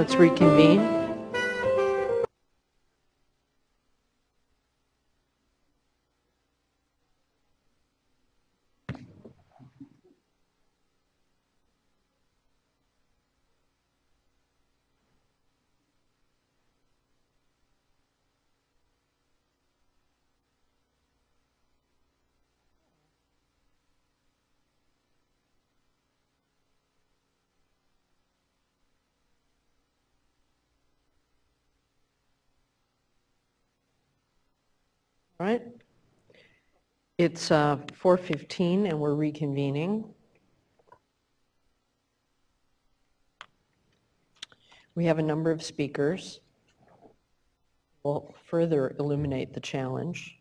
Let's reconvene. All right. It's 4:15 and we're reconvening. We have a number of speakers. We'll further illuminate the challenge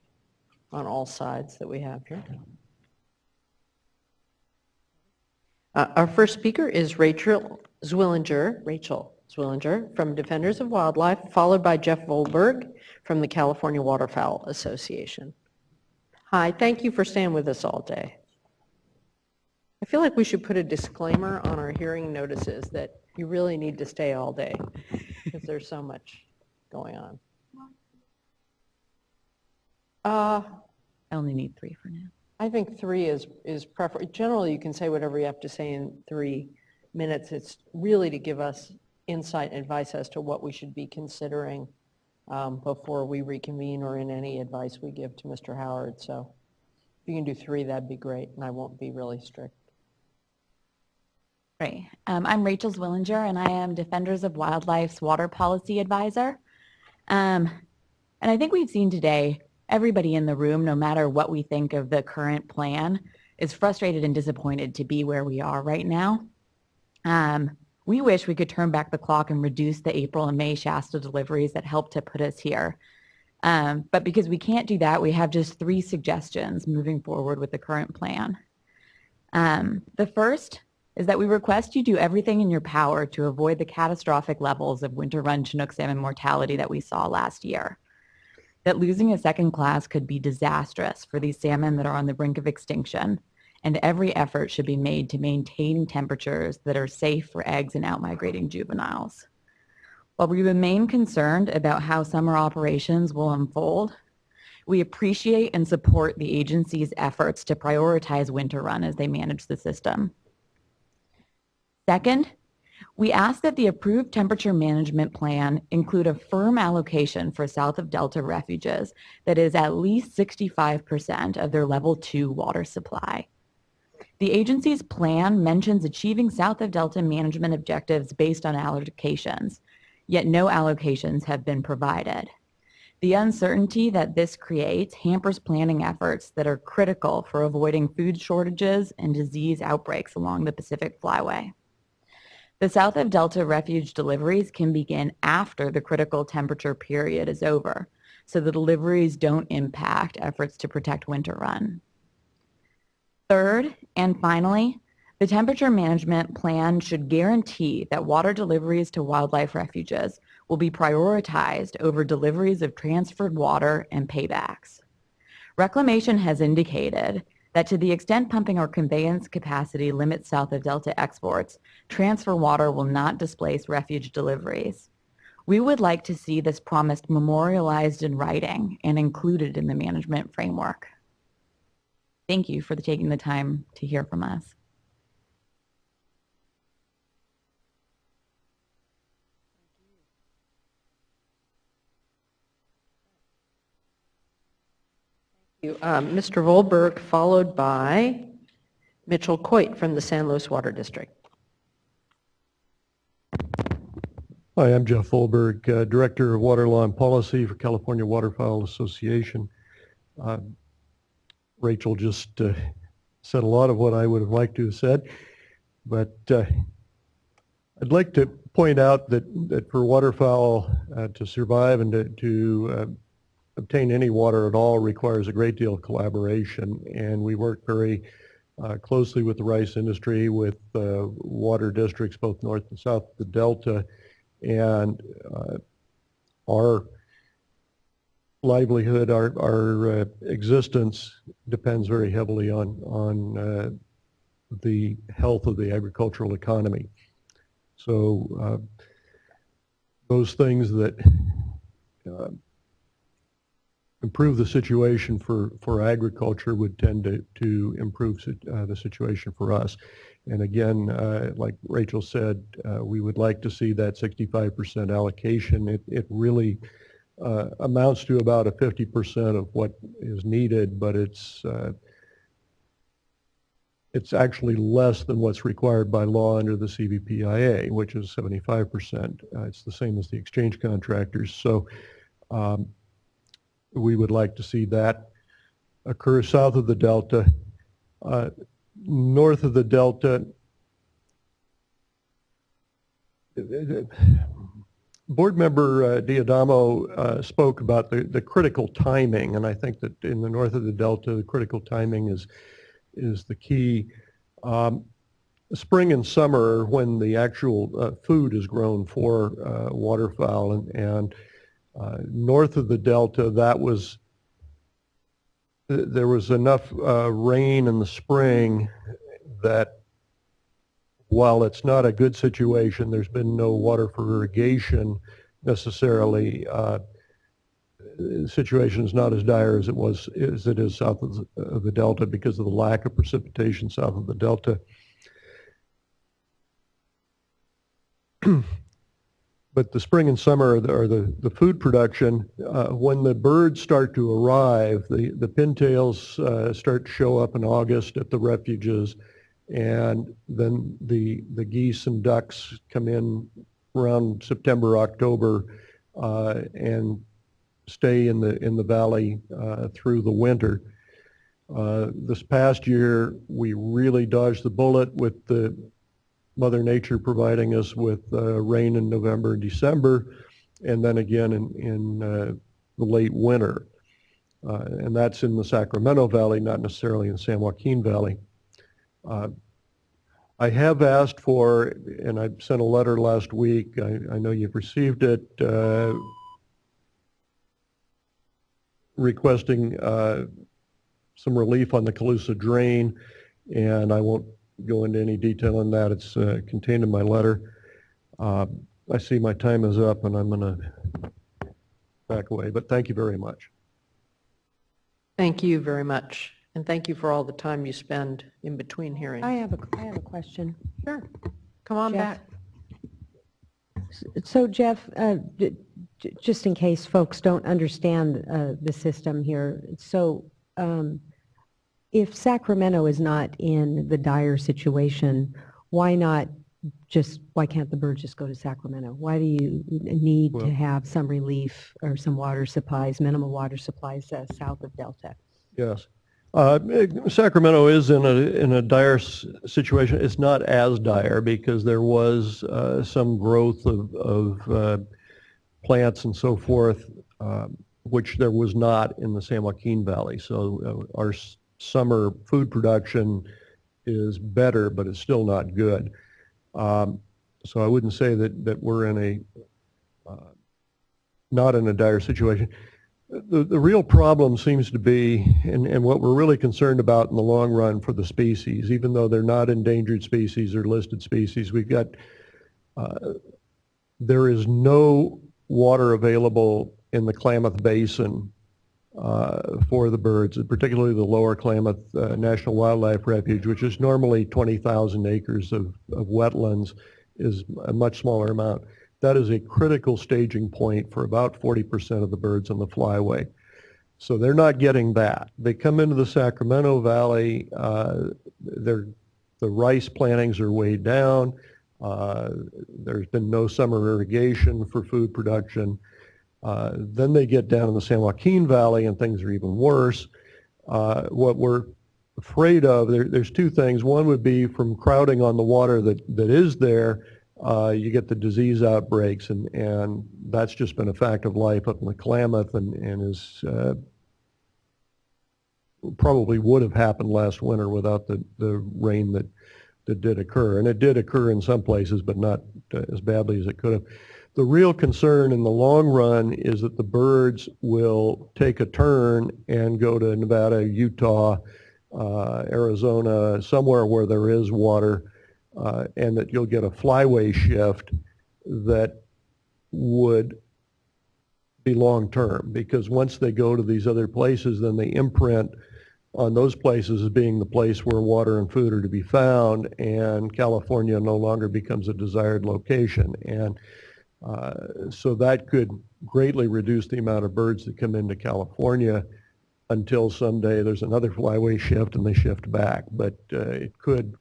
on all sides that we have here. Our first speaker is Rachel Zwillinger from Defenders of Wildlife, followed by Jeff Volberg from the California Waterfowl Association. Hi, thank you for staying with us all day. I feel like we should put a disclaimer on our hearing notices that you really need to stay all day because there's so much going on. I only need 3 for now. I think 3 is preferable. Generally, you can say whatever you have to say in 3 minutes. It's really to give us insight and advice as to what we should be considering before we reconvene or in any advice we give to Mr. Howard. So if you can do 3, that'd be great, and I won't be really strict. Great. I'm Rachel Zwillinger, and I am Defenders of Wildlife's Water Policy Advisor. And I think we've seen today, everybody in the room, no matter what we think of the current plan, is frustrated and disappointed to be where we are right now. We wish we could turn back the clock and reduce the April and May Shasta deliveries that helped to put us here. But because we can't do that, we have just 3 suggestions moving forward with the current plan. The first is that we request you do everything in your power to avoid the catastrophic levels of winter run Chinook salmon mortality that we saw last year. That losing a second class could be disastrous for these salmon that are on the brink of extinction, and every effort should be made to maintain temperatures that are safe for eggs and outmigrating juveniles. While we remain concerned about how summer operations will unfold, we appreciate and support the agency's efforts to prioritize winter run as they manage the system. Second, we ask that the approved temperature management plan include a firm allocation for south of Delta refuges that is at least 65% of their level 2 water supply. The agency's plan mentions achieving south of Delta management objectives based on allocations, yet no allocations have been provided. The uncertainty that this creates hampers planning efforts that are critical for avoiding food shortages and disease outbreaks along the Pacific Flyway. The south of Delta refuge deliveries can begin after the critical temperature period is over, so the deliveries don't impact efforts to protect winter run. Third, and finally, the temperature management plan should guarantee that water deliveries to wildlife refuges will be prioritized over deliveries of transferred water and paybacks. Reclamation has indicated that to the extent pumping or conveyance capacity limits south of Delta exports, transfer water will not displace refuge deliveries. We would like to see this promise memorialized in writing and included in the management framework. Thank you for taking the time to hear from us. Mr. Volberg, followed by Mitchell Coit from the San Luis Water District. Hi, I'm Jeff Volberg, Director of Water Law and Policy for California Waterfowl Association. Rachel just said a lot of what I would have liked to have said, but I'd like to point out that for waterfowl to survive and to obtain any water at all requires a great deal of collaboration, and we work very closely with the rice industry, with water districts both north and south of the Delta, and our livelihood, our existence depends very heavily on the health of the agricultural economy. So those things that improve the situation for agriculture would tend to improve the situation for us. And again, like Rachel said, we would like to see that 65% allocation. It really amounts to about a 50% of what is needed, but it's actually less than what's required by law under the CVPIA, which is 75%. It's the same as the exchange contractors. So we would like to see that occur south of the Delta. North of the Delta, Board Member Diadamo spoke about the critical timing, and I think that in the north of the Delta, the critical timing is the key. Spring and summer, when the actual food is grown for waterfowl, and north of the Delta, there was enough rain in the spring that while it's not a good situation, there's been no water for irrigation necessarily. The situation is not as dire as it is south of the Delta because of the lack of precipitation south of the Delta. But the spring and summer are the food production. When the birds start to arrive, the pintails start to show up in August at the refuges, and then the geese and ducks come in around September, October, and stay in the valley through the winter. This past year, we really dodged the bullet with the Mother Nature providing us with rain in November and December, and then again in the late winter. And that's in the Sacramento Valley, not necessarily in San Joaquin Valley. I have asked for, and I sent a letter last week, I know you've received it, requesting some relief on the Calusa drain, and I won't go into any detail on that. It's contained in my letter. I see my time is up, and I'm going to back away, but thank you very much. Thank you very much, and thank you for all the time you spend in between hearings. I have a question. Sure. Come on Jeff. back. So Jeff, just in case folks don't understand the system here, so if Sacramento is not in the dire situation, why can't the birds just go to Sacramento? Why do you need to have some relief or some water supplies, minimal water supplies south of Delta? Yes. Sacramento is in a dire situation. It's not as dire because there was some growth of plants and so forth, which there was not in the San Joaquin Valley. So our summer food production is better, but it's still not good. So I wouldn't say that we're in not in a dire situation. The real problem seems to be, and what we're really concerned about in the long run for the species, even though they're not endangered species or listed species, we've got, there is no water available in the Klamath Basin for the birds, particularly the Lower Klamath National Wildlife Refuge, which is normally 20,000 acres of wetlands, is a much smaller amount. That is a critical staging point for about 40% of the birds on the flyway. So they're not getting that. They come into the Sacramento Valley, the rice plantings are way down. There's been no summer irrigation for food production. Then they get down in the San Joaquin Valley and things are even worse. What we're afraid of, there's two things. One would be from crowding on the water that is there, you get the disease outbreaks, and that's just been a fact of life up in the Klamath and is probably would have happened last winter without the rain that did occur. And it did occur in some places, but not as badly as it could have. The real concern in the long run is that the birds will take a turn and go to Nevada, Utah, Arizona, somewhere where there is water, and that you'll get a flyway shift that would be long-term, because once they go to these other places, then they imprint on those places as being the place where water and food are to be found, and California no longer becomes a desired location. And so that could greatly reduce the amount of birds that come into California until someday there's another flyway shift and they shift back. But it could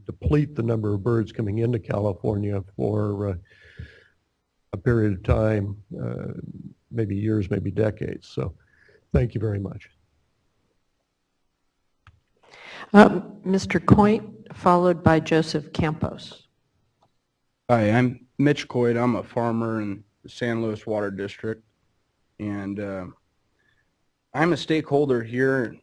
deplete the number of birds coming into California for a period of time, maybe years, maybe decades. So thank you very much. Mr. Coit, followed by Joseph Campos. Hi, I'm Mitch Coit. I'm a farmer in the San Luis Water District, and I'm a stakeholder here,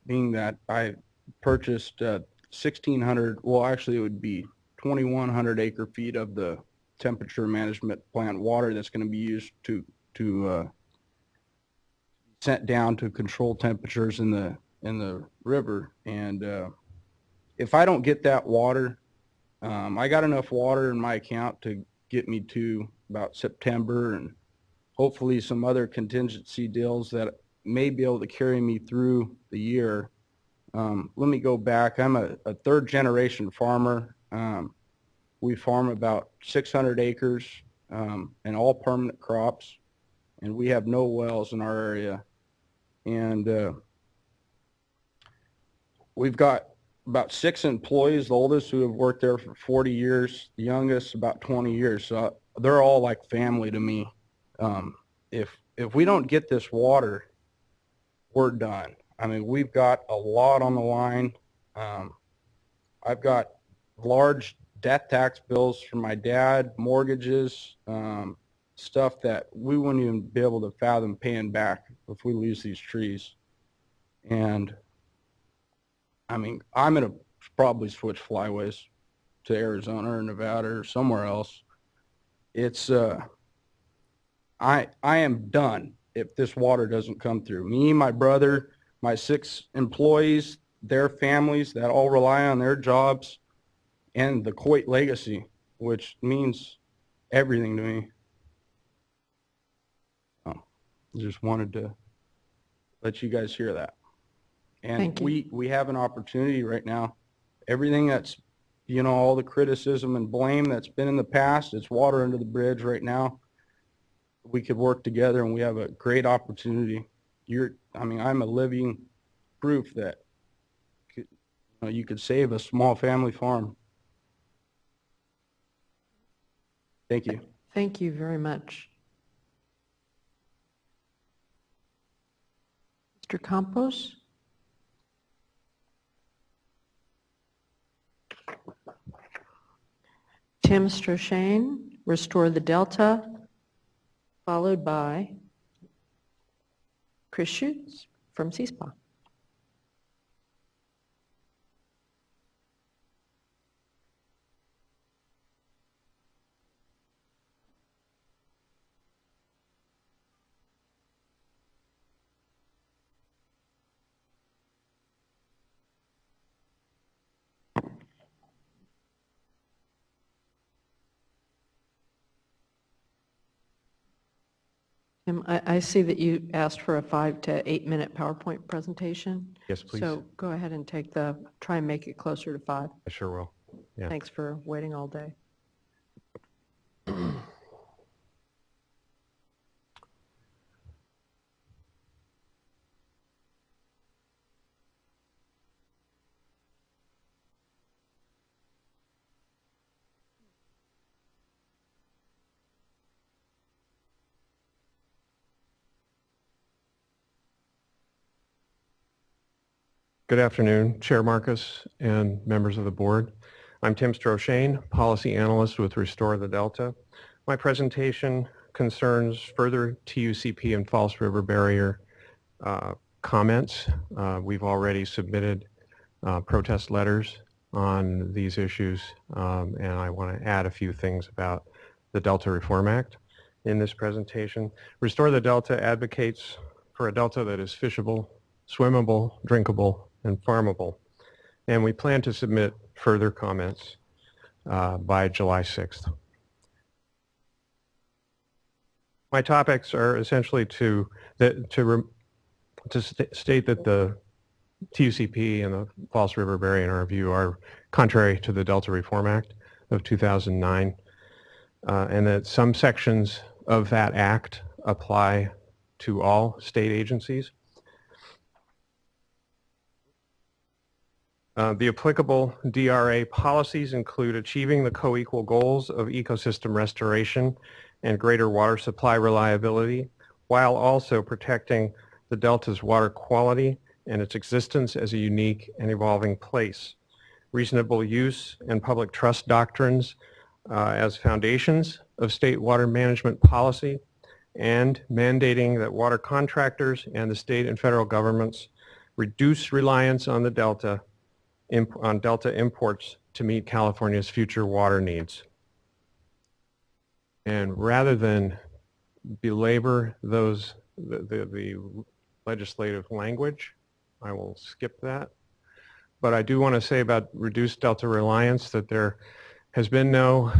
being that I purchased 1,600, well, actually it would be 2,100 acre feet of the temperature management plant water that's going to be used to sent down to control temperatures in the river. And if I don't get that water, I got enough water in my account to get me to about September, and hopefully some other contingency deals that may be able to carry me through the year. Let me go back. I'm a third generation farmer. We farm about 600 acres and all permanent crops, and we have no wells in our area. And we've got about 6 employees, the oldest who have worked there for 40 years, the youngest about 20 years. So they're all like family to me. If we don't get this water, we're done. I mean, we've got a lot on the line. I've got large death tax bills from my dad, mortgages, stuff that we wouldn't even be able to fathom paying back if we lose these trees. And I mean, I'm going to probably switch flyways to Arizona or Nevada or somewhere else. It's, I am done if this water doesn't come through. Me, my brother, my 6 employees, their families that all rely on their jobs, and the Coit legacy, which means everything to me. Just wanted to let you guys hear that. And Thank you. we have an opportunity right now. Everything that's, you know, all the criticism and blame that's been in the past, it's water under the bridge right now. We could work together, and we have a great opportunity. I mean, I'm a living proof that you could save a small family farm. Thank you. Thank you very much. Mr. Campos? Tim Stroshane, Restore the Delta, followed by Chris Schutz from CSPA. Tim, I see that you asked for a 5 to 8 minute PowerPoint presentation. Yes, please. So go ahead and try and make it closer to 5. I sure will. Yeah. Thanks for waiting all day. Good afternoon, Chair Marcus and members of the board. I'm Tim Stroshane, Policy Analyst with Restore the Delta. My presentation concerns further TUCP and False River Barrier comments. We've already submitted protest letters on these issues, and I want to add a few things about the Delta Reform Act in this presentation. Restore the Delta advocates for a delta that is fishable, swimmable, drinkable, and farmable. And we plan to submit further comments by July 6th. My topics are essentially to state that the TUCP and the False River Barrier, in our view, are contrary to the Delta Reform Act of 2009, and that some sections of that act apply to all state agencies. The applicable DRA policies include achieving the co-equal goals of ecosystem restoration and greater water supply reliability, while also protecting the Delta's water quality and its existence as a unique and evolving place. Reasonable use and public trust doctrines as foundations of state water management policy, and mandating that water contractors and the state and federal governments reduce reliance on the Delta, on Delta imports to meet California's future water needs. And rather than belabor those, the legislative language, I will skip that. But I do want to say about reduced Delta reliance that there has been no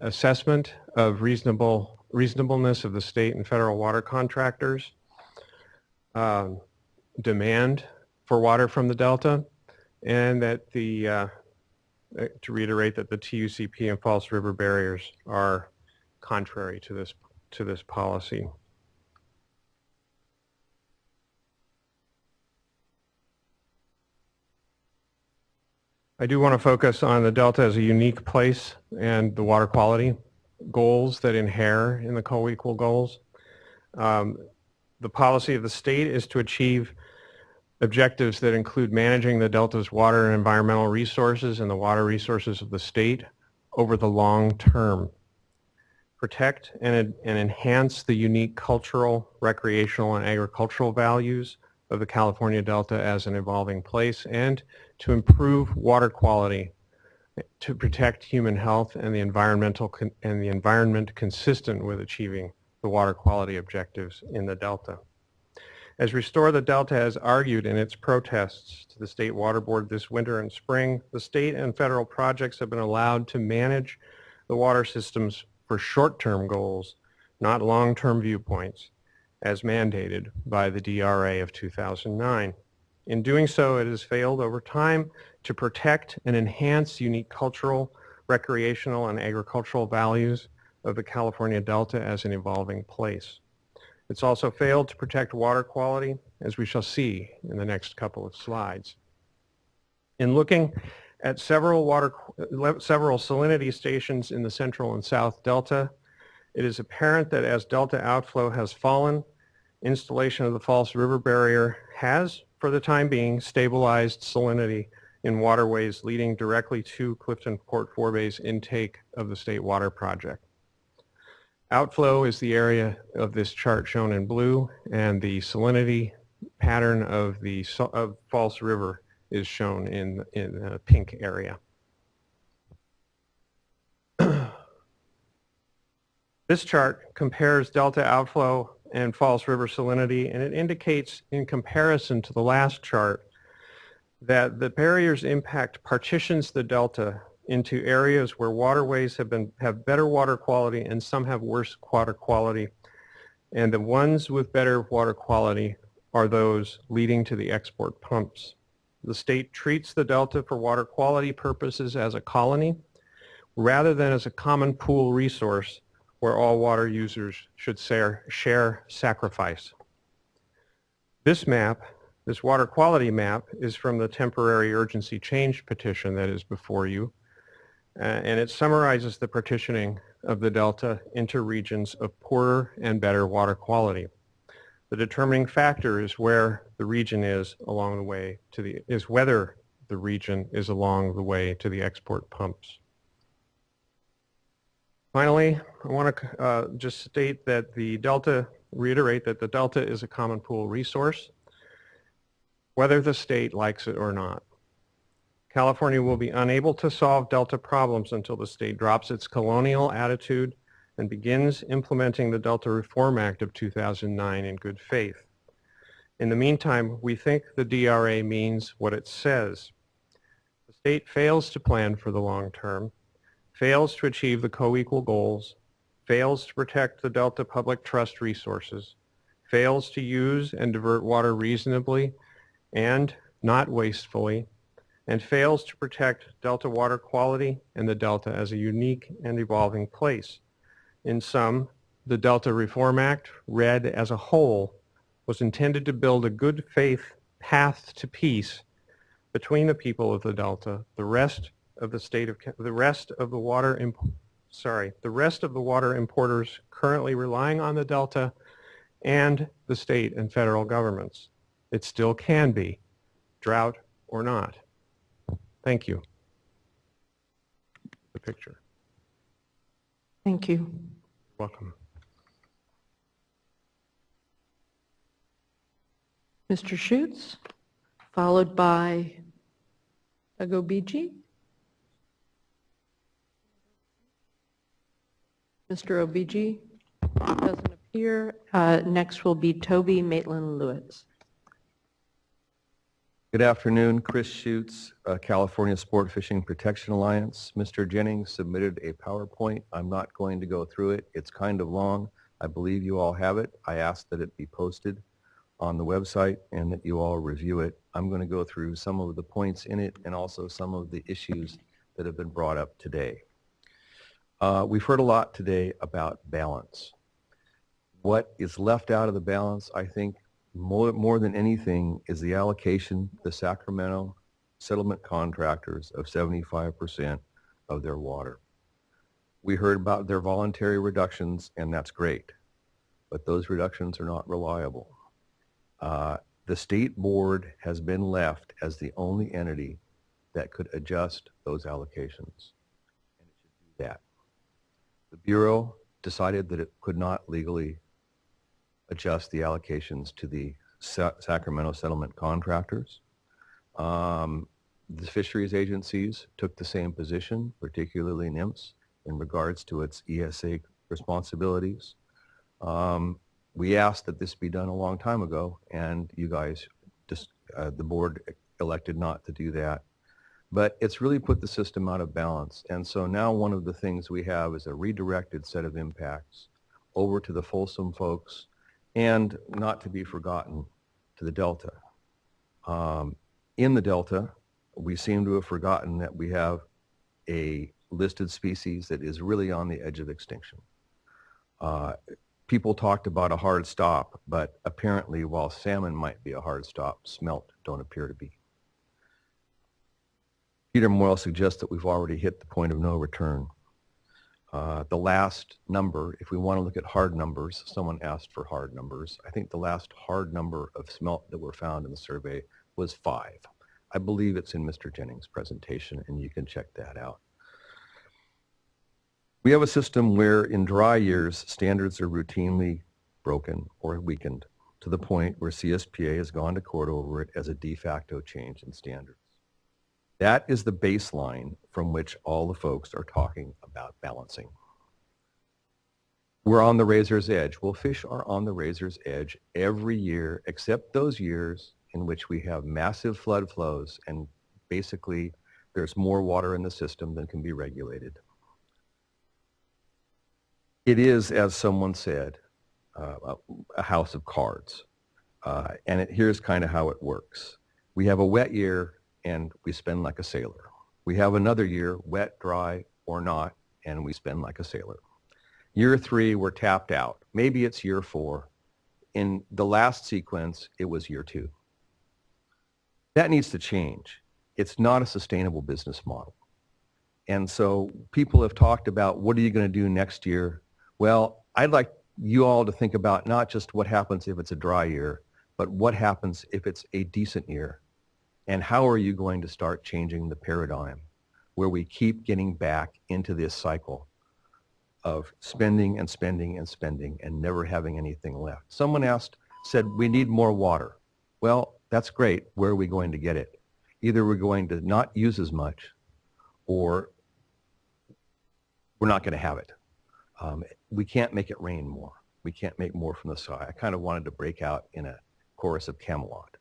assessment of reasonableness of the state and federal water contractors' demand for water from the Delta, and that the to reiterate that the TUCP and False River barriers are contrary to this policy. I do want to focus on the Delta as a unique place and the water quality goals that inhere in the co-equal goals. The policy of the state is to achieve objectives that include managing the Delta's water and environmental resources and the water resources of the state over the long term. Protect and enhance the unique cultural, recreational, and agricultural values of the California Delta as an evolving place, and to improve water quality, to protect human health and the environment consistent with achieving the water quality objectives in the Delta. As Restore the Delta has argued in its protests to the State Water Board this winter and spring, the state and federal projects have been allowed to manage the water systems for short-term goals, not long-term viewpoints, as mandated by the DRA of 2009. In doing so, it has failed over time to protect and enhance unique cultural, recreational, and agricultural values of the California Delta as an evolving place. It's also failed to protect water quality, as we shall see in the next couple of slides. In looking at several salinity stations in the central and south Delta, it is apparent that as Delta outflow has fallen, installation of the False River Barrier has, for the time being, stabilized salinity in waterways leading directly to Clifton Port Forbay's intake of the State Water Project. Outflow is the area of this chart shown in blue, and the salinity pattern of the False River is shown in the pink area. This chart compares Delta outflow and False River salinity, and it indicates, in comparison to the last chart, that the barriers impact partitions the Delta into areas where waterways have better water quality and some have worse water quality, and the ones with better water quality are those leading to the export pumps. The state treats the Delta for water quality purposes as a colony rather than as a common pool resource where all water users should share sacrifice. This map, this water quality map, is from the temporary urgency change petition that is before you, and it summarizes the partitioning of the Delta into regions of poorer and better water quality. The determining factor is where the region is along the way to whether the region is along the way to the export pumps. Finally, I want to just state that reiterate that the Delta is a common pool resource, whether the state likes it or not. California will be unable to solve Delta problems until the state drops its colonial attitude and begins implementing the Delta Reform Act of 2009 in good faith. In the meantime, we think the DRA means what it says. The state fails to plan for the long term, fails to achieve the co-equal goals, fails to protect the Delta public trust resources, fails to use and divert water reasonably and not wastefully, and fails to protect Delta water quality and the Delta as a unique and evolving place. In sum, the Delta Reform Act, read as a whole, was intended to build a good faith path to peace between the people of the Delta, the rest of the water importers currently relying on the Delta, and the state and federal governments. It still can be, drought or not. Thank you. The picture. Thank you. Welcome. Mr. Schutz, followed by Agobiji. Mr. Obiji doesn't appear. Next will be Toby Maitland-Lewitz. Good afternoon, Chris Schutz, California Sport Fishing Protection Alliance. Mr. Jennings submitted a PowerPoint. I'm not going to go through it. It's kind of long. I believe you all have it. I asked that it be posted on the website and that you all review it. I'm going to go through some of the points in it and also some of the issues that have been brought up today. We've heard a lot today about balance. What is left out of the balance, I think, more than anything, is the allocation to the Sacramento settlement contractors of 75% of their water. We heard about their voluntary reductions, and that's great, but those reductions are not reliable. The state board has been left as the only entity that could adjust those allocations, and it should do that. The Bureau decided that it could not legally adjust the allocations to the Sacramento settlement contractors. The fisheries agencies took the same position, particularly NIMS, in regards to its ESA responsibilities. We asked that this be done a long time ago, and you guys, the board elected not to do that. But it's really put the system out of balance. And so now one of the things we have is a redirected set of impacts over to the Folsom folks, and not to be forgotten, to the Delta. In the Delta, we seem to have forgotten that we have a listed species that is really on the edge of extinction. People talked about a hard stop, but apparently while salmon might be a hard stop, smelt don't appear to be. Peter Moyle suggests that we've already hit the point of no return. The last number, if we want to look at hard numbers, someone asked for hard numbers. I think the last hard number of smelt that were found in the survey was 5. I believe it's in Mr. Jennings' presentation, and you can check that out. We have a system where in dry years, standards are routinely broken or weakened to the point where CSPA has gone to court over it as a de facto change in standards. That is the baseline from which all the folks are talking about balancing. We're on the razor's edge. Well, fish are on the razor's edge every year, except those years in which we have massive flood flows and basically there's more water in the system than can be regulated. It is, as someone said, a house of cards. And here's kind of how it works. We have a wet year and we spend like a sailor. We have another year, wet, dry, or not, and we spend like a sailor. Year 3, we're tapped out. Maybe it's year 4. In the last sequence, it was year 2. That needs to change. It's not a sustainable business model. And so people have talked about, what are you going to do next year? Well, I'd like you all to think about not just what happens if it's a dry year, but what happens if it's a decent year. And how are you going to start changing the paradigm where we keep getting back into this cycle of spending and spending and spending and never having anything left? Someone said, we need more water. Well, that's great. Where are we going to get it? Either we're going to not use as much or we're not going to have it. We can't make it rain more. We can't make more from the sky. I kind of wanted to break out in a chorus of Camelot.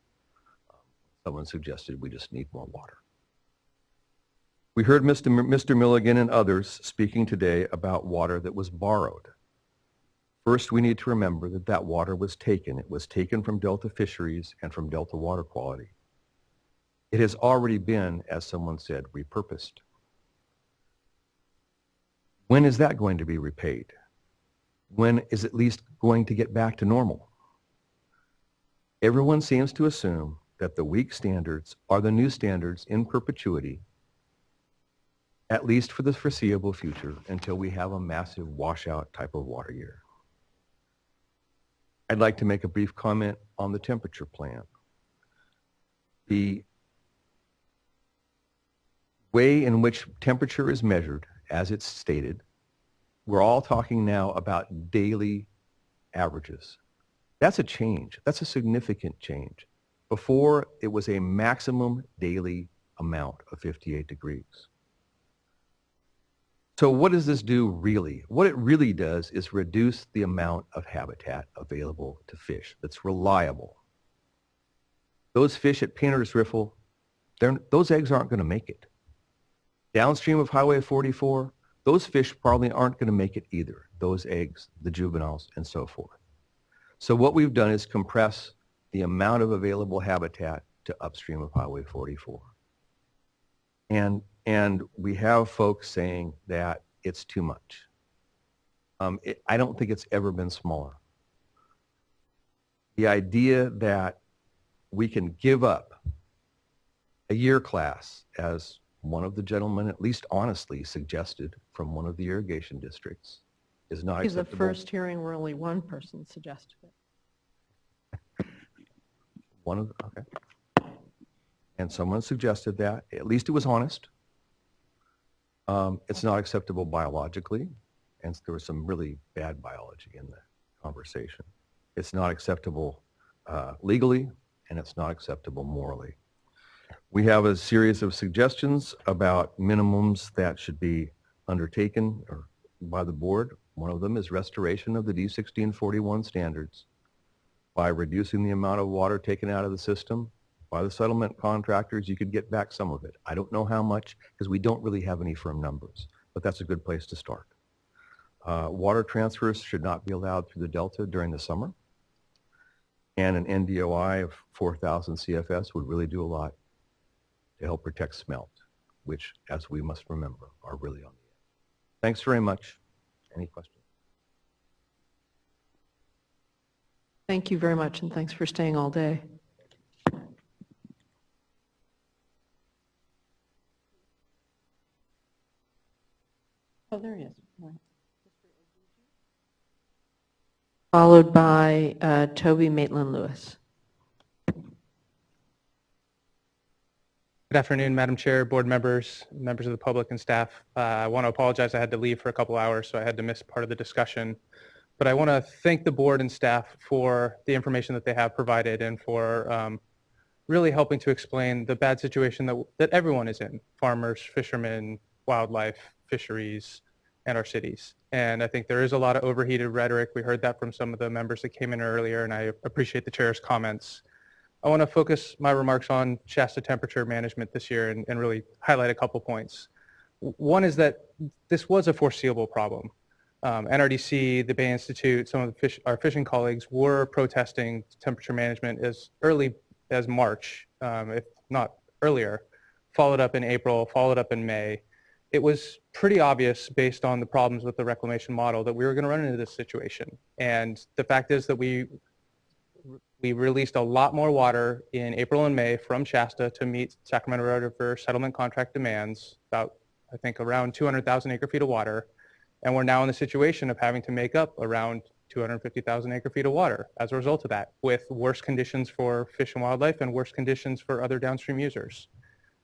Someone suggested we just need more water. We heard Mr. Milligan and others speaking today about water that was borrowed. First, we need to remember that that water was taken. It was taken from Delta Fisheries and from Delta Water Quality. It has already been, as someone said, repurposed. When is that going to be repaid? When is at least going to get back to normal? Everyone seems to assume that the weak standards are the new standards in perpetuity, at least for the foreseeable future, until we have a massive washout type of water year. I'd like to make a brief comment on the temperature plan. The way in which temperature is measured, as it's stated, we're all talking now about daily averages. That's a change. That's a significant change. Before, it was a maximum daily amount of 58 degrees. So what does this do really? What it really does is reduce the amount of habitat available to fish that's reliable. Those fish at Painter's Riffle, those eggs aren't going to make it. Downstream of Highway 44, those fish probably aren't going to make it either, those eggs, the juveniles, and so forth. So what we've done is compress the amount of available habitat to upstream of Highway 44. And we have folks saying that it's too much. I don't think it's ever been smaller. The idea that we can give up a year class, as one of the gentlemen at least honestly suggested from one of the irrigation districts, is not In the acceptable. first hearing where only one person suggested it. Okay. And someone suggested that. At least it was honest. It's not acceptable biologically, and there was some really bad biology in the conversation. It's not acceptable legally, and it's not acceptable morally. We have a series of suggestions about minimums that should be undertaken by the board. One of them is restoration of the D1641 standards by reducing the amount of water taken out of the system. By the settlement contractors, you could get back some of it. I don't know how much, because we don't really have any firm numbers, but that's a good place to start. Water transfers should not be allowed through the Delta during the summer, and an NDOI of 4,000 CFS would really do a lot to help protect smelt, which, as we must remember, are really on the edge. Thanks very much. Any questions? Thank you very much, and thanks for staying all day. Oh, there he is. Right. Followed by Toby Maitland-Lewis. Good afternoon, Madam Chair, board members, members of the public and staff. I want to apologize. I had to leave for a couple hours, so I had to miss part of the discussion. But I want to thank the board and staff for the information that they have provided and for really helping to explain the bad situation that everyone is in, farmers, fishermen, wildlife, fisheries, and our cities. And I think there is a lot of overheated rhetoric. We heard that from some of the members that came in earlier, and I appreciate the chair's comments. I want to focus my remarks on Shasta temperature management this year and really highlight a couple points. One is that this was a foreseeable problem. NRDC, the Bay Institute, some of our fishing colleagues were protesting temperature management as early as March, if not earlier, followed up in April, followed up in May. It was pretty obvious based on the problems with the reclamation model that we were going to run into this situation. And the fact is that we released a lot more water in April and May from Shasta to meet Sacramento River settlement contract demands, about, I think, around 200,000 acre feet of water. And we're now in the situation of having to make up around 250,000 acre feet of water as a result of that, with worse conditions for fish and wildlife and worse conditions for other downstream users.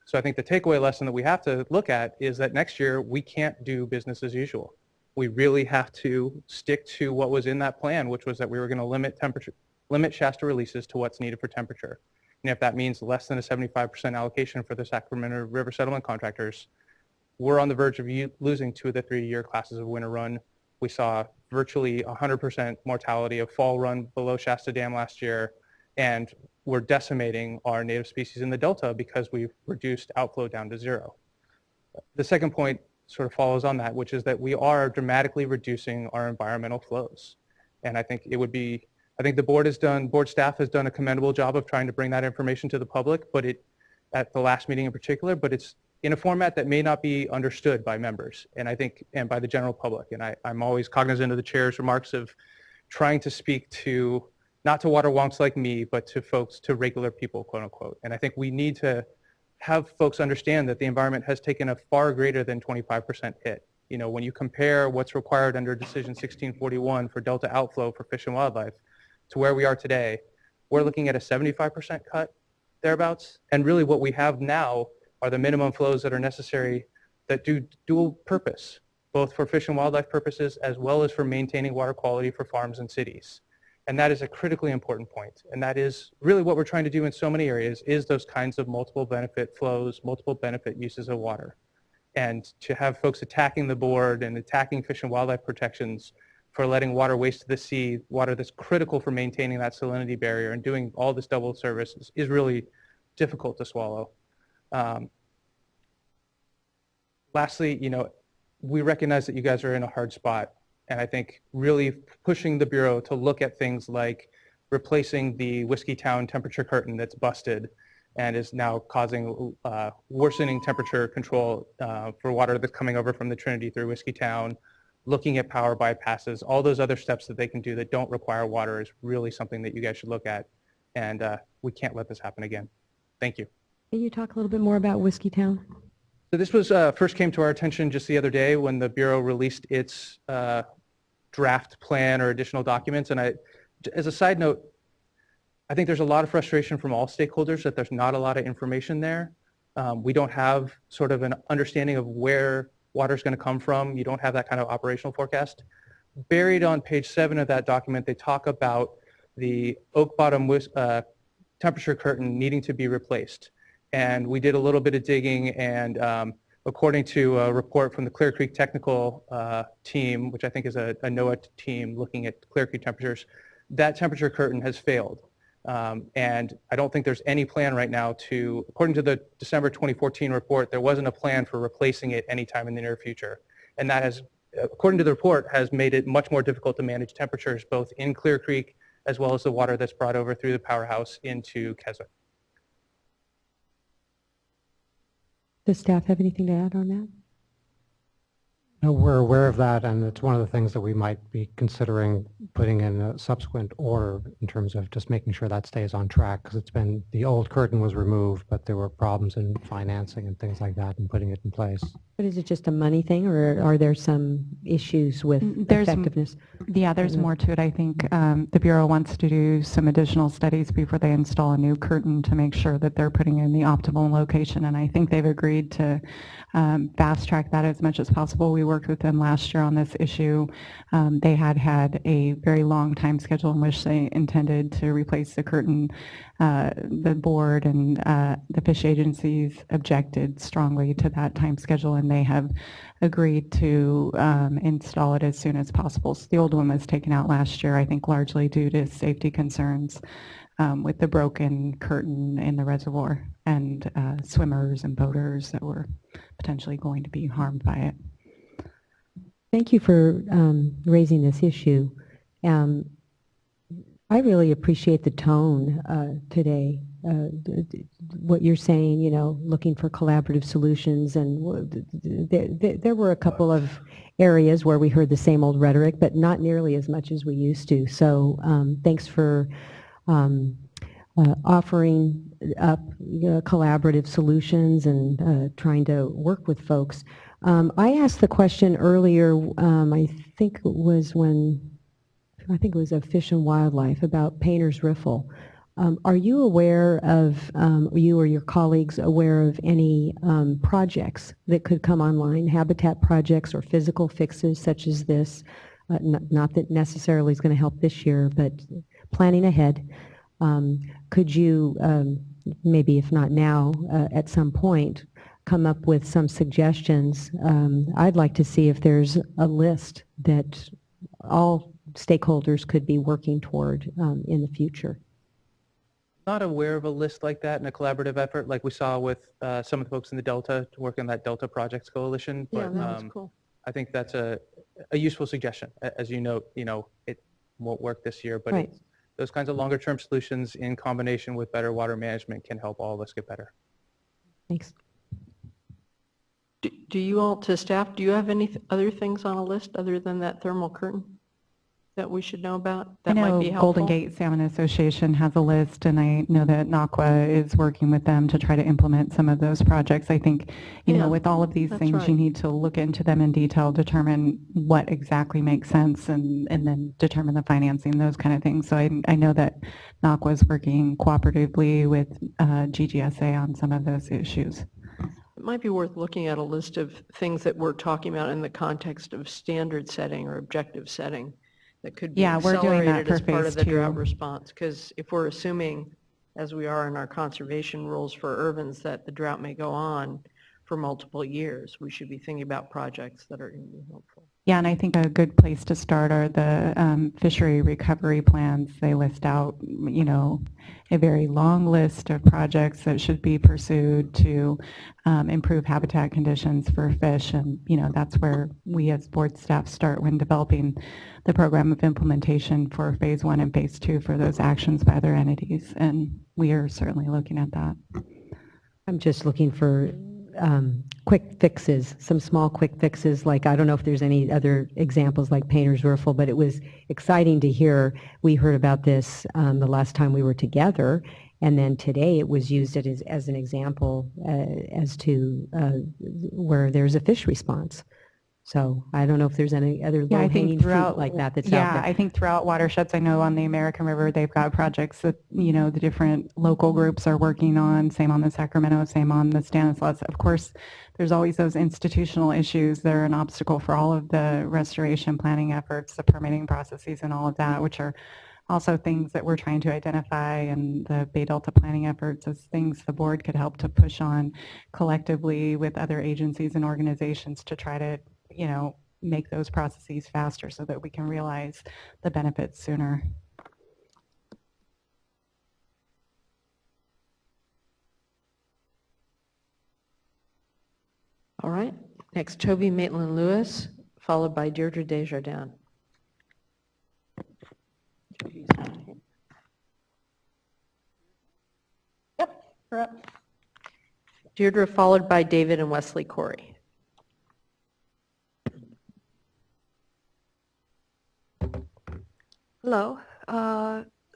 So I think the takeaway lesson that we have to look at is that next year we can't do business as usual. We really have to stick to what was in that plan, which was that we were going to limit Shasta releases to what's needed for temperature. And if that means less than a 75% allocation for the Sacramento River settlement contractors, we're on the verge of losing 2 of the 3-year classes of winter run. We saw virtually 100% mortality of fall run below Shasta Dam last year, and we're decimating our native species in the Delta because we've reduced outflow down to 0. The second point sort of follows on that, which is that we are dramatically reducing our environmental flows. And I think the board staff has done a commendable job of trying to bring that information to the public, at the last meeting in particular, but it's in a format that may not be understood by members and by the general public. And I'm always cognizant of the chair's remarks of trying to speak not to water wonks like me, but to regular people, quote unquote. And I think we need to have folks understand that the environment has taken a far greater than 25% hit. When you compare what's required under Decision 1641 for delta outflow for fish and wildlife to where we are today, we're looking at a 75% cut thereabouts. And really what we have now are the minimum flows that are necessary that do dual purpose, both for fish and wildlife purposes as well as for maintaining water quality for farms and cities. And that is a critically important point. And that is really what we're trying to do in so many areas, is those kinds of multiple benefit flows, multiple benefit uses of water. And to have folks attacking the board and attacking fish and wildlife protections for letting water waste to the sea, water that's critical for maintaining that salinity barrier and doing all this double service is really difficult to swallow. Lastly, we recognize that you guys are in a hard spot. And I think really pushing the Bureau to look at things like replacing the Whiskeytown temperature curtain that's busted and is now causing worsening temperature control for water that's coming over from the Trinity through Whiskeytown, looking at power bypasses, all those other steps that they can do that don't require water is really something that you guys should look at. And we can't let this happen again. Thank you. Can you talk a little bit more about Whiskeytown? So this was first came to our attention just the other day when the Bureau released its draft plan or additional documents. And as a side note, I think there's a lot of frustration from all stakeholders that there's not a lot of information there. We don't have sort of an understanding of where water is going to come from. You don't have that kind of operational forecast. Buried on page 7 of that document, they talk about the oak bottom temperature curtain needing to be replaced. And we did a little bit of digging, and according to a report from the Clear Creek technical team, which I think is a NOAA team looking at Clear Creek temperatures, that temperature curtain has failed. And I don't think there's any plan right now according to the December 2014 report, there wasn't a plan for replacing it anytime in the near future. And that has, according to the report, has made it much more difficult to manage temperatures both in Clear Creek as well as the water that's brought over through the powerhouse into Keswick. Does staff have anything to add on that? No, we're aware of that, and it's one of the things that we might be considering putting in a subsequent order in terms of just making sure that stays on track, because the old curtain was removed, but there were problems in financing and things like that and putting it in place. But is it just a money thing, or are there some issues with effectiveness? Yeah, there's more to it. I think the Bureau wants to do some additional studies before they install a new curtain to make sure that they're putting in the optimal location, and I think they've agreed to fast track that as much as possible. We worked with them last year on this issue. They had a very long time schedule in which they intended to replace the curtain. The board and the fish agencies objected strongly to that time schedule, and they have agreed to install it as soon as possible. So the old one was taken out last year, I think largely due to safety concerns with the broken curtain in the reservoir and swimmers and boaters that were potentially going to be harmed by it. Thank you for raising this issue. I really appreciate the tone today. What you're saying, looking for collaborative solutions, and there were a couple of areas where we heard the same old rhetoric, but not nearly as much as we used to. So thanks for offering up collaborative solutions and trying to work with folks. I asked the question earlier, I think it was a Fish and Wildlife, about Painter's Riffle. Are you aware of, you or your colleagues aware of any projects that could come online, habitat projects or physical fixes such as this? Not that necessarily is going to help this year, but planning ahead. Could you, maybe if not now, at some point, come up with some suggestions? I'd like to see if there's a list that all stakeholders could be working toward in the future. not aware of a list like that in a collaborative effort like we saw with some of the folks in the Delta to work on that Delta Projects Coalition. Yeah, But that was cool. I think that's a useful suggestion. As you note, it won't work this year, but Right. those kinds of longer term solutions in combination with better water management can help all of us get better. Thanks. Do you all, to staff, do you have any other things on a list other than that thermal curtain that we should know about that might be helpful? Golden Gate Salmon Association has a list, and I know that NACWA is working with them to try to implement some of those projects. I think, Yeah, with all of these that's things, right. you need to look into them in detail, determine what exactly makes sense, and then determine the financing, those kind of things. So I know that NACWA is working cooperatively with GGSA on some of those issues. It might be worth looking at a list of things that we're talking about in the context of standard setting or objective setting that could be Yeah, we're doing that accelerated as for part phase of the drought 2. response. Because if we're assuming, as we are in our conservation rules for urbans, that the drought may go on for multiple years, we should be thinking about projects that are going to be helpful. Yeah, and I think a good place to start are the fishery recovery plans. They list out, a very long list of projects that should be pursued to improve habitat conditions for fish. And, that's where we as board staff start when developing the program of implementation for phase 1 and phase 2 for those actions by other entities. And we are certainly looking at that. I'm just looking for quick fixes, some small quick fixes, like I don't know if there's any other examples like painter's riffle, but it was exciting to hear. We heard about this the last time we were together, and then today it was used as an example as to where there's a fish response. So I don't know if there's any other low-hanging fruit like that that's out there. Yeah, I think throughout watersheds, I know on the American River, they've got projects that, the different local groups are working on, same on the Sacramento, same on the Stanislaus. Of course, there's always those institutional issues that are an obstacle for all of the restoration planning efforts, the permitting processes and all of that, which are also things that we're trying to identify, and the Bay Delta planning efforts as things the board could help to push on collectively with other agencies and organizations to try to make those processes faster so that we can realize the benefits sooner. All right. Next, Toby Maitland-Lewis, followed by Deirdre Desjardins. Yep, you're up. Deirdre, followed by David and Wesley Corey. Hello.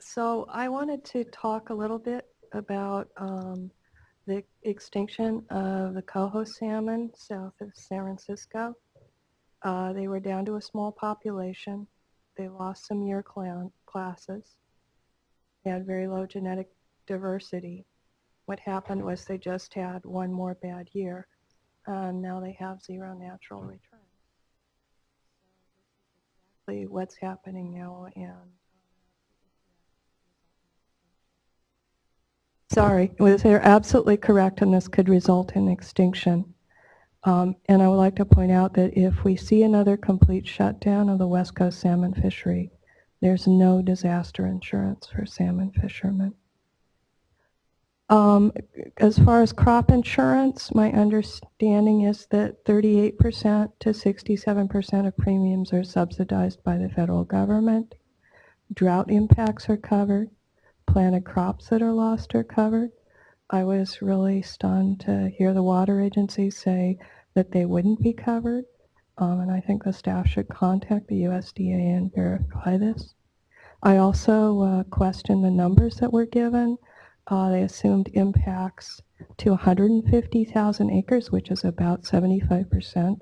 So I wanted to talk a little bit about the extinction of the Coho salmon south of San Francisco. They were down to a small population. They lost some year classes. They had very low genetic diversity. What happened was they just had one more bad year, and now they have 0 natural returns. What's happening now, and sorry, they're absolutely correct, and this could result in extinction. And I would like to point out that if we see another complete shutdown of the West Coast salmon fishery, there's no disaster insurance for salmon fishermen. As far as crop insurance, my understanding is that 38% to 67% of premiums are subsidized by the federal government. Drought impacts are covered. Planted crops that are lost are covered. I was really stunned to hear the water agencies say that they wouldn't be covered. And I think the staff should contact the USDA and verify this. I also question the numbers that were given. They assumed impacts to 150,000 acres, which is about 75%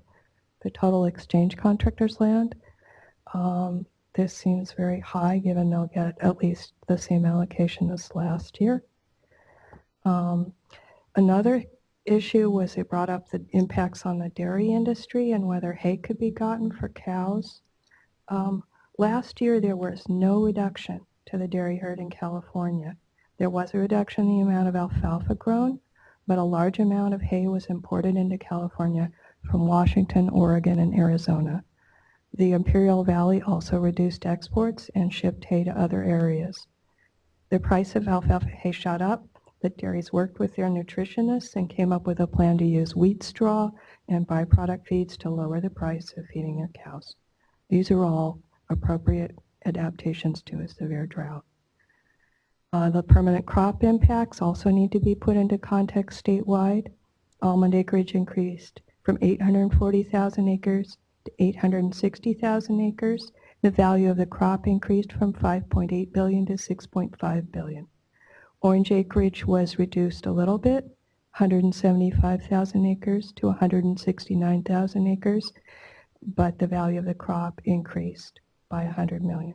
the total exchange contractor's land. This seems very high, given they'll get at least the same allocation as last year. Another issue was it brought up the impacts on the dairy industry and whether hay could be gotten for cows. Last year, there was no reduction to the dairy herd in California. There was a reduction in the amount of alfalfa grown, but a large amount of hay was imported into California from Washington, Oregon, and Arizona. The Imperial Valley also reduced exports and shipped hay to other areas. The price of alfalfa hay shot up. The dairies worked with their nutritionists and came up with a plan to use wheat straw and byproduct feeds to lower the price of feeding their cows. These are all appropriate adaptations to a severe drought. The permanent crop impacts also need to be put into context statewide. Almond acreage increased from 840,000 acres to 860,000 acres. The value of the crop increased from 5.8 billion to 6.5 billion. Orange acreage was reduced a little bit, 175,000 acres to 169,000 acres, but the value of the crop increased by 100 million.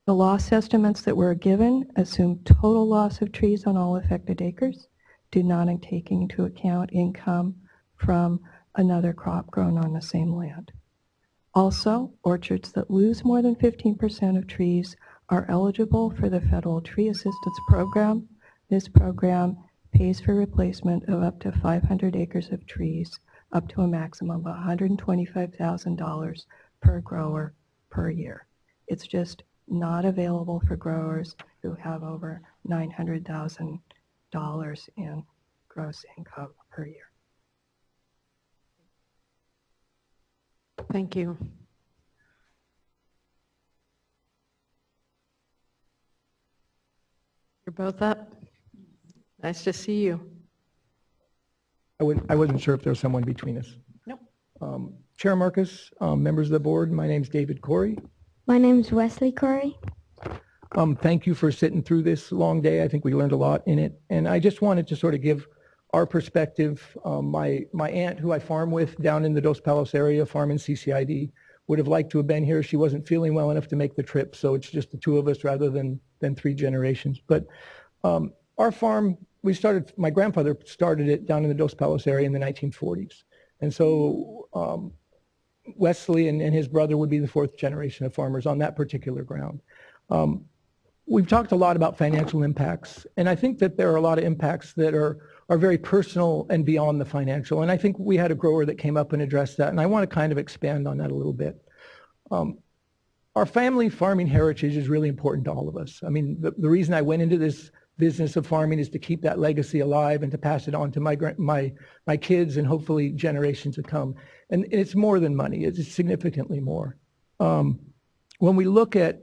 The loss estimates that were given assume total loss of trees on all affected acres, do not take into account income from another crop grown on the same land. Also, orchards that lose more than 15% of trees are eligible for the Federal Tree Assistance Program. This program pays for replacement of up to 500 acres of trees, up to a maximum of $125,000 per grower per year. It's just not available for growers who have over $900,000 in gross income per year. Thank you. You're both up. Nice to see you. I wasn't sure if there was someone between us. Nope. Chair Marcus, members of the board, my name's David Corey. My name's Wesley Corey. Thank you for sitting through this long day. I think we learned a lot in it. And I just wanted to sort of give our perspective. My aunt, who I farm with down in the Dos Palos area, farm in CCID, would have liked to have been here. She wasn't feeling well enough to make the trip, so it's just the two of us rather than three generations. But our farm, my grandfather started it down in the Dos Palos area in the 1940s. And so Wesley and his brother would be the fourth generation of farmers on that particular ground. We've talked a lot about financial impacts, and I think that there are a lot of impacts that are very personal and beyond the financial. And I think we had a grower that came up and addressed that, and I want to kind of expand on that a little bit. Our family farming heritage is really important to all of us. I mean, the reason I went into this business of farming is to keep that legacy alive and to pass it on to my kids and hopefully generations to come. And it's more than money. It's significantly more. When we look at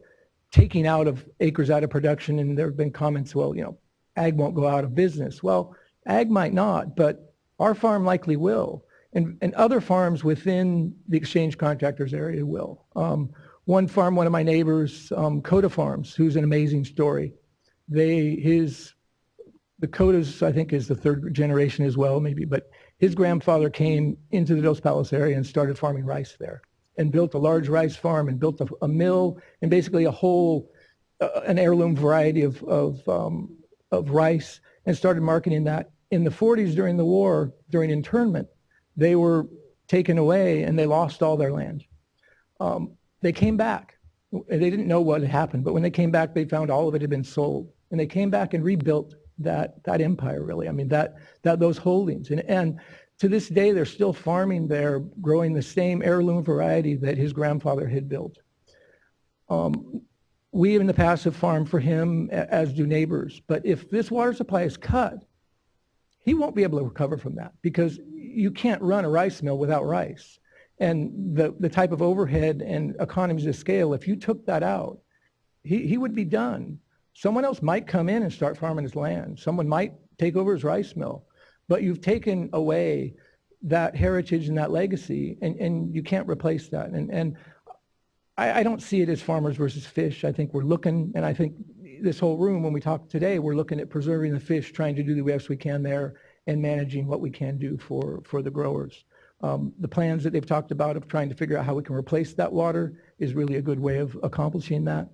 taking out of acres out of production, and there have been comments, well, you know, ag won't go out of business. Well, ag might not, but our farm likely will. And other farms within the exchange contractors area will. One farm, one of my neighbors, Coho Farms, who's an amazing story. The Codas, I think, is the third generation as well, maybe, but his grandfather came into the Dos Palos area and started farming rice there and built a large rice farm and built a mill and basically a whole, an heirloom variety of rice and started marketing that. In the 40s during the war, during internment, they were taken away and they lost all their land. They came back. They didn't know what had happened, but when they came back, they found all of it had been sold. And they came back and rebuilt that empire, really. I mean, those holdings. And to this day, they're still farming there, growing the same heirloom variety that his grandfather had built. We in the past have farmed for him, as do neighbors. But if this water supply is cut, he won't be able to recover from that because you can't run a rice mill without rice. And the type of overhead and economies of scale, if you took that out, he would be done. Someone else might come in and start farming his land. Someone might take over his rice mill. But you've taken away that heritage and that legacy, and you can't replace that. And I don't see it as farmers versus fish. I think we're looking, and I think this whole room, when we talk today, we're looking at preserving the fish, trying to do the best we can there, and managing what we can do for the growers. The plans that they've talked about of trying to figure out how we can replace that water is really a good way of accomplishing that.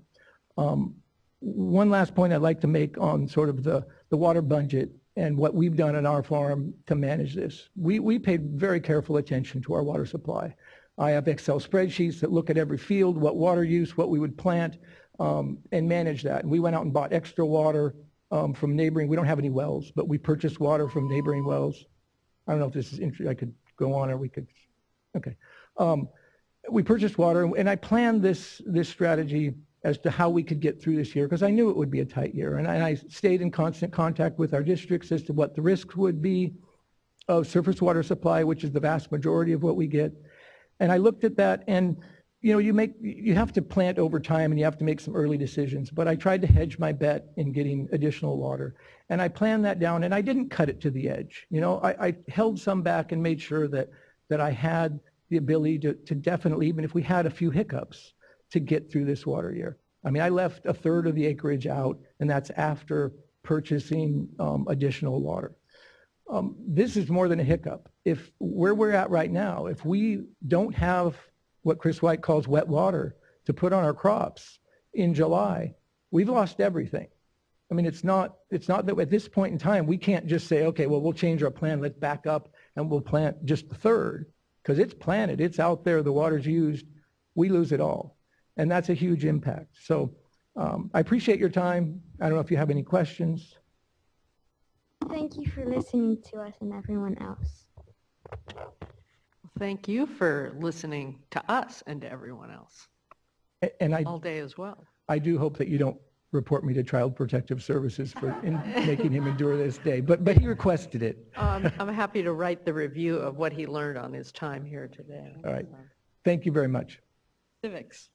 One last point I'd like to make on sort of the water budget and what we've done on our farm to manage this. We paid very careful attention to our water supply. I have Excel spreadsheets that look at every field, what water use, what we would plant, and manage that. And we went out and bought extra water from neighboring, we don't have any wells, but we purchased water from neighboring wells. I don't know if this is interesting, I could go on or we could, okay. We purchased water and I planned this strategy as to how we could get through this year, because I knew it would be a tight year. And I stayed in constant contact with our districts as to what the risks would be of surface water supply, which is the vast majority of what we get. And I looked at that, and you have to plant over time and you have to make some early decisions, but I tried to hedge my bet in getting additional water. And I planned that down, and I didn't cut it to the edge. I held some back and made sure that I had the ability to definitely, even if we had a few hiccups, to get through this water year. I mean, I left a third of the acreage out, and that's after purchasing additional water. This is more than a hiccup. If where we're at right now, if we don't have what Chris White calls wet water to put on our crops in July, we've lost everything. I mean, it's not that at this point in time, we can't just say, okay, well, we'll change our plan, let's back up and we'll plant just the third, because it's planted, it's out there, the water's used, we lose it all. And that's a huge impact. So I appreciate your time. I don't know if you have any questions. Thank you for listening to us and everyone else. Thank you for listening to us and to everyone else And all day as well. I do hope that you don't report me to Child Protective Services for making him endure this day, but he requested it. I'm happy to write the review of what he learned on his time here today. All right. Thank you very much. Civics.